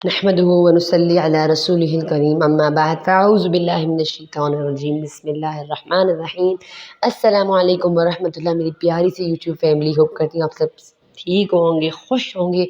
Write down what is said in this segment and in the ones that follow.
نحمده ونصلي على رسوله الكريم اما بعد فاعوذ باللہ من الشیطان الرجیم بسم اللہ الرحمن الرحیم۔ السلام علیکم ورحمۃ اللہ۔ میری پیاری سی یوٹیوب فیملی، ہوپ کرتی ہوں آپ سب ٹھیک ہوں گے، خوش ہوں گے،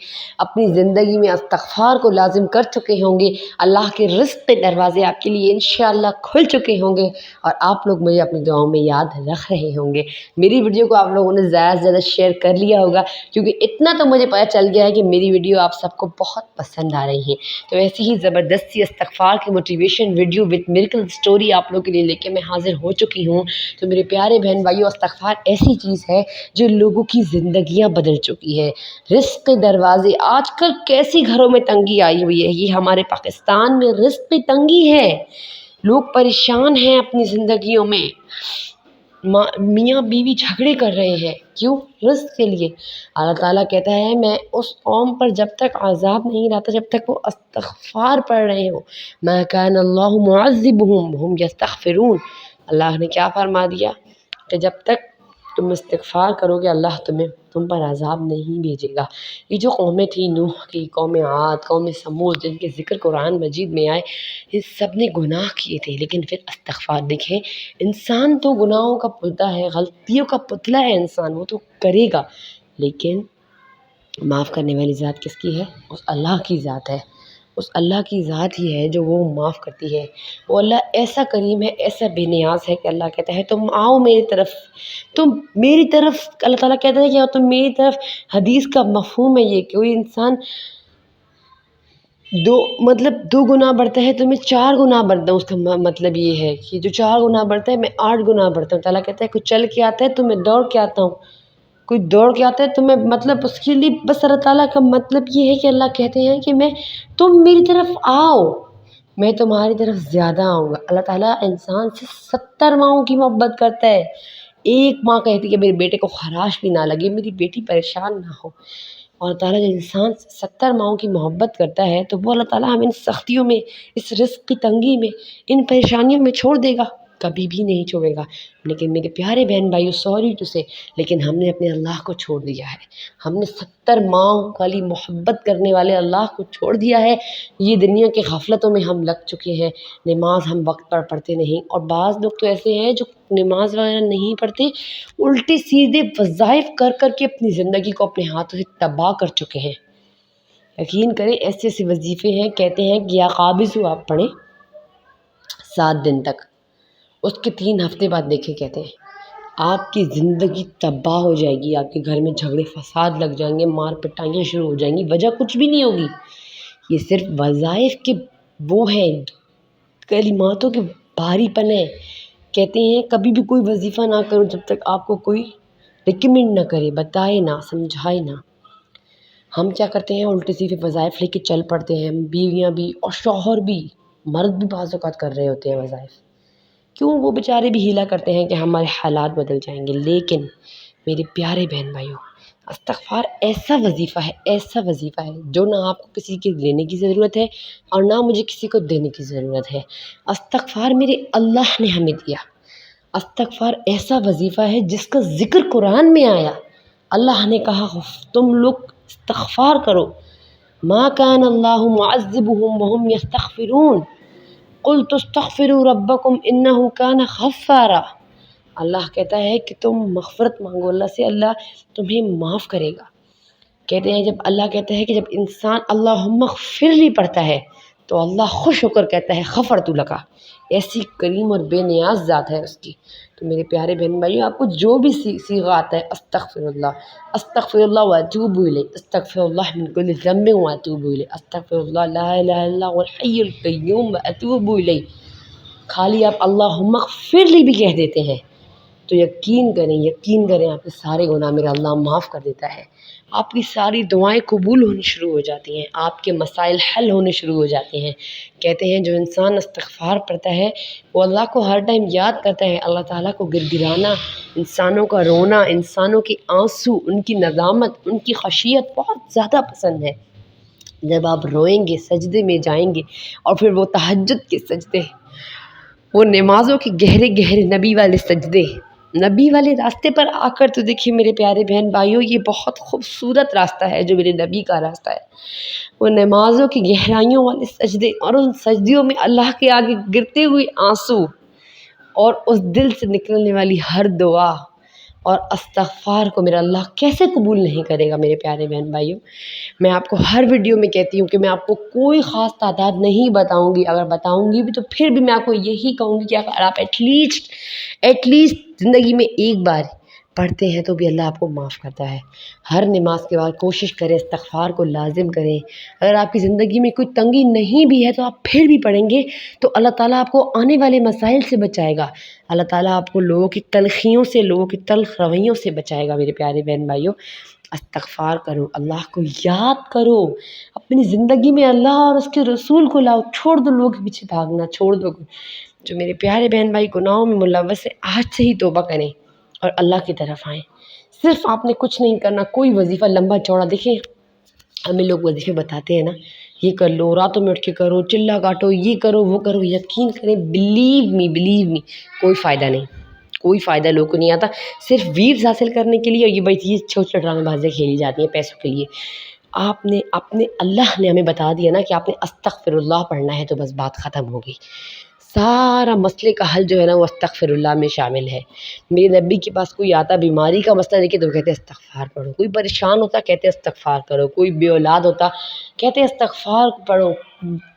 اپنی زندگی میں استغفار کو لازم کر چکے ہوں گے، اللہ کے رزق کے دروازے آپ کے لیے انشاءاللہ کھل چکے ہوں گے، اور آپ لوگ مجھے اپنی دعاؤں میں یاد رکھ رہے ہوں گے۔ میری ویڈیو کو آپ لوگوں نے زیادہ سے زیادہ شیئر کر لیا ہوگا، کیونکہ اتنا تو مجھے پتہ چل گیا ہے کہ میری ویڈیو آپ سب کو بہت پسند آ رہی ہیں۔ تو ایسی ہی زبردستی استغفار کی motivation video with miracle story آپ لوگوں کے لیے لے کے میں حاضر ہو چکی ہوں۔ تو میرے پیارے بہن بھائیو، استغفار ایسی چیز ہے جو لوگوں کی زندگیاں بدل چکی ہے۔ رزق کے دروازے، آج کل کیسی گھروں میں تنگی آئی ہوئی ہے، یہ ہمارے پاکستان میں رزق کی تنگی ہے، لوگ پریشان ہیں اپنی زندگیوں میں، میاں بیوی جھگڑے کر رہے ہیں، کیوں؟ رزق کے لیے۔ اللہ تعالیٰ کہتا ہے میں اس قوم پر جب تک عذاب نہیں لاتا جب تک وہ استغفار پڑھ رہے ہو، ما کان اللہ معذبہم وہم یستغفرون۔ اللہ نے کیا فرما دیا کہ جب تک تم استغفار کرو گے اللہ تم پر عذاب نہیں بھیجے گا۔ یہ جو قومیں تھیں، نوح کی، قوم عاد، قوم سمود، جن کے ذکر قرآن مجید میں آئے، ان سب نے گناہ کیے تھے، لیکن پھر استغفار۔ دیکھیں، انسان تو گناہوں کا پتلا ہے، غلطیوں کا پتلا ہے انسان، وہ تو کرے گا، لیکن معاف کرنے والی ذات کس کی ہے؟ اس اللہ کی ذات ہے، اس اللہ کی ذات ہی ہے جو وہ معاف کرتی ہے۔ وہ اللہ ایسا کریم ہے، ایسا بے نیاز ہے کہ اللہ کہتا ہے تم آؤ میری طرف، تم میری طرف، اللہ تعالیٰ کہتا ہے کہ تم میری طرف۔ حدیث کا مفہوم ہے یہ کہ کوئی انسان دو گناہ بڑھتا ہے تو میں 4 گناہ بڑھتا ہوں، اس کا مطلب یہ ہے کہ جو 4 گناہ بڑھتا ہے میں 8 گناہ بڑھتا ہوں۔ تعالیٰ کہتا ہے کوئی چل کے آتا ہے تو میں دوڑ کے آتا ہوں، کوئی دوڑ کے آتا ہے تو میں، مطلب اس کے لیے بس اللہ تعالیٰ کا مطلب یہ ہے کہ اللہ کہتے ہیں کہ تم میری طرف آؤ، میں تمہاری طرف زیادہ آؤں گا۔ اللہ تعالیٰ انسان سے 70 ماؤں کی محبت کرتا ہے۔ ایک ماں کہتی ہے میرے بیٹے کو خراش بھی نہ لگے، میری بیٹی پریشان نہ ہو، اور تعالیٰ جب انسان 70 ماؤں کی محبت کرتا ہے تو وہ اللہ تعالیٰ ہمیں ان سختیوں میں، اس رزق کی تنگی میں، ان پریشانیوں میں چھوڑ دے گا؟ کبھی بھی نہیں چھوڑے گا۔ لیکن میرے پیارے بہن بھائیو، سوری ٹو سے، لیکن ہم نے اپنے اللہ کو چھوڑ دیا ہے، ہم نے 70 ماؤں والی محبت کرنے والے اللہ کو چھوڑ دیا ہے۔ یہ دنیا کے غفلتوں میں ہم لگ چکے ہیں، نماز ہم وقت پر پڑھتے نہیں، اور بعض لوگ تو ایسے ہیں جو نماز وغیرہ نہیں پڑھتے، الٹے سیدھے وظائف کر کر کے اپنی زندگی کو اپنے ہاتھوں سے تباہ کر چکے ہیں۔ یقین کریں ایسے ایسے وظیفے ہیں، کہتے ہیں کہ یا قابض ہو آپ پڑھیں 7 دن تک، اس کے 3 ہفتے بعد دیکھیں، کہتے ہیں آپ کی زندگی تباہ ہو جائے گی، آپ کے گھر میں جھگڑے فساد لگ جائیں گے، مار پٹائیاں شروع ہو جائیں گی، وجہ کچھ بھی نہیں ہوگی، یہ صرف وظائف کے وہ ہیں، کلماتوں کے بھاری پن ہے۔ کہتے ہیں کبھی بھی کوئی وظیفہ نہ کرو جب تک آپ کو کوئی ریکمینڈ نہ کرے، بتائے نہ، سمجھائے نہ۔ ہم کیا کرتے ہیں، الٹے سیدھے وظائف لے کے چل پڑتے ہیں، بیویاں بھی اور شوہر بھی، مرد بھی بعض اوقات کر رہے ہوتے ہیں وظائف، کیوں؟ وہ بیچارے بھی ہیلا کرتے ہیں کہ ہمارے حالات بدل جائیں گے۔ لیکن میرے پیارے بہن بھائیوں، استغفار ایسا وظیفہ ہے، ایسا وظیفہ ہے جو نہ آپ کو کسی کے لینے کی ضرورت ہے اور نہ مجھے کسی کو دینے کی ضرورت ہے۔ استغفار میرے اللہ نے ہمیں دیا۔ استغفار ایسا وظیفہ ہے جس کا ذکر قرآن میں آیا، اللہ نے کہا تم لوگ استغفار کرو، ما کان اللہ معذبہم وہم یستغفرون قلت استغفروا ربکم انہ کان غفارا۔ اللہ کہتا ہے کہ تم مغفرت مانگو اللہ سے، اللہ تمہیں معاف کرے گا۔ کہتے ہیں جب اللہ کہتا ہے کہ جب انسان اللہم اغفر لی پڑھتا ہے تو اللہ خوش ہو کر کہتا ہے غفرت لک، ایسی کریم اور بے نیاز ذات ہے اس کی۔ تو میرے پیارے بہن بھائیو، آپ کو جو بھی صیغہ آتا ہے، استغفر اللہ واتوب الیہ، استغفر اللہ من کل ذنب واتوب الیہ، استغفر اللہ لا الہ الا اللہ الحی القیوم واتوب الیہ، خالی آپ اللہم اغفر لی بھی کہہ دیتے ہیں تو یقین کریں آپ کے سارے گناہ میرا اللہ معاف کر دیتا ہے، آپ کی ساری دعائیں قبول ہونی شروع ہو جاتی ہیں، آپ کے مسائل حل ہونے شروع ہو جاتے ہیں۔ کہتے ہیں جو انسان استغفار پڑھتا ہے وہ اللہ کو ہر ٹائم یاد کرتا ہے، اللہ تعالیٰ کو گڑگڑانا، انسانوں کا رونا، انسانوں کے آنسو، ان کی ندامت، ان کی خشیت بہت زیادہ پسند ہے۔ جب آپ روئیں گے، سجدے میں جائیں گے، اور پھر وہ تہجد کے سجدے، وہ نمازوں کے گہرے گہرے نبی والے سجدے، نبی والے راستے پر آ کر تو دیکھیے میرے پیارے بہن بھائیوں، یہ بہت خوبصورت راستہ ہے جو میرے نبی کا راستہ ہے۔ وہ نمازوں کی گہرائیوں والے سجدے، اور ان سجدیوں میں اللہ کے آگے گرتے ہوئے آنسو، اور اس دل سے نکلنے والی ہر دعا اور استغفار کو میرا اللہ کیسے قبول نہیں کرے گا میرے پیارے بہن بھائیوں۔ میں آپ کو ہر ویڈیو میں کہتی ہوں کہ میں آپ کو کوئی خاص تعداد نہیں بتاؤں گی، اگر بتاؤں گی بھی تو پھر بھی میں آپ کو یہی کہوں گی کہ اگر آپ ایٹ لیسٹ زندگی میں ایک بار پڑھتے ہیں تو بھی اللہ آپ کو معاف کرتا ہے۔ ہر نماز کے بعد کوشش کریں استغفار کو لازم کریں۔ اگر آپ کی زندگی میں کوئی تنگی نہیں بھی ہے تو آپ پھر بھی پڑھیں گے تو اللہ تعالیٰ آپ کو آنے والے مسائل سے بچائے گا۔ اللہ تعالیٰ آپ کو لوگوں کی تلخیوں سے، لوگوں کی تلخ رویوں سے بچائے گا میرے پیارے بہن بھائیوں۔ استغفار کرو، اللہ کو یاد کرو، اپنی زندگی میں اللہ اور اس کے رسول کو لاؤ، چھوڑ دو لوگوں کے پیچھے بھاگنا، چھوڑ دو۔ جو میرے پیارے بہن بھائی گناہوں میں ملوث ہیں، آج سے ہی توبہ کریں اور اللہ کی طرف آئیں۔ صرف آپ نے کچھ نہیں کرنا، کوئی وظیفہ لمبا چوڑا، دیکھیں ہمیں لوگ وظیفے بتاتے ہیں نا، یہ کر لو، راتوں میں اٹھ کے کرو، چلا کاٹو، یہ کرو وہ کرو، یقین کریں بلیو می کوئی فائدہ نہیں، کوئی فائدہ لوگوں کو نہیں آتا، صرف ویوز حاصل کرنے کے لیے، اور یہ بڑی چھوٹی ڈرامے بازیاں کھیلی جاتی ہیں پیسوں کے لیے۔ آپ نے اللہ نے ہمیں بتا دیا نا کہ آپ نے استغفر اللہ پڑھنا ہے تو بس بات ختم ہوگی۔ سارا مسئلے کا حل جو ہے نا وہ استغفر اللہ میں شامل ہے۔ میرے نبی کے پاس کوئی آتا بیماری کا مسئلہ دیکھے تو کہتے استغفار پڑھو، کوئی پریشان ہوتا کہتے استغفار کرو، کوئی بے اولاد ہوتا کہتے استغفار پڑھو،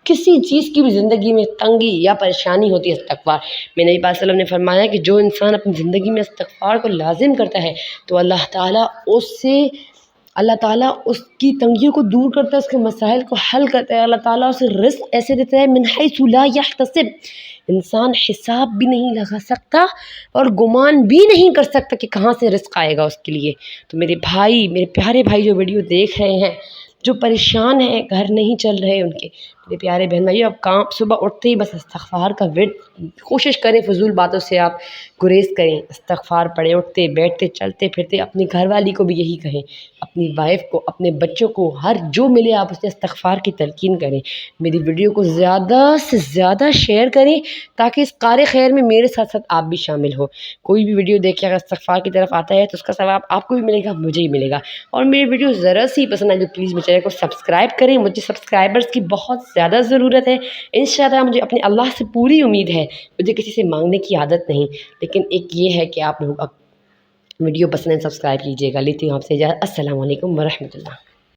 کسی چیز کی بھی زندگی میں تنگی یا پریشانی ہوتی ہے استغفار۔ میں نبی پاک صلی اللہ علیہ وسلم نے فرمایا کہ جو انسان اپنی زندگی میں استغفار کو لازم کرتا ہے تو اللہ تعالیٰ اس کی تنگیوں کو دور کرتا ہے، اس کے مسائل کو حل کرتا ہے، اللہ تعالیٰ اسے رزق ایسے دیتا ہے من حیث لا یحتسب، انسان حساب بھی نہیں لگا سکتا اور گمان بھی نہیں کر سکتا کہ کہاں سے رزق آئے گا اس کے لیے۔ تو میرے پیارے بھائی جو ویڈیو دیکھ رہے ہیں، جو پریشان ہیں، گھر نہیں چل رہے ان کے، میرے پیارے بہن بھائی اب صبح اٹھتے ہی بس استغفار کا کوشش کریں، فضول باتوں سے آپ گریز کریں، استغفار پڑھیں، اٹھتے بیٹھتے چلتے پھرتے، اپنی گھر والی کو بھی یہی کہیں، اپنی وائف کو، اپنے بچوں کو، ہر جو ملے آپ اسے استغفار کی تلقین کریں۔ میری ویڈیو کو زیادہ سے زیادہ شیئر کریں تاکہ اس کار خیر میں میرے ساتھ ساتھ آپ بھی شامل ہو۔ کوئی بھی ویڈیو دیکھ کے اگر استغفار کی طرف آتا ہے تو اس کا ثواب آپ کو بھی ملے گا، مجھے ہی ملے گا۔ اور میری ویڈیو ذرا سی پسند آئے تو پلیز میرے چینل کو سبسکرائب کریں، مجھے سبسکرائبرز کی بہت زیادہ ضرورت ہے۔ انشاءاللہ مجھے اپنے اللہ سے پوری امید ہے، مجھے کسی سے مانگنے کی عادت نہیں، لیکن ایک یہ ہے کہ آپ لوگ اب ویڈیو پسند سبسکرائب کیجیے گا۔ لیتی ہوں آپ سے اجازت، السلام علیکم ورحمۃ اللہ۔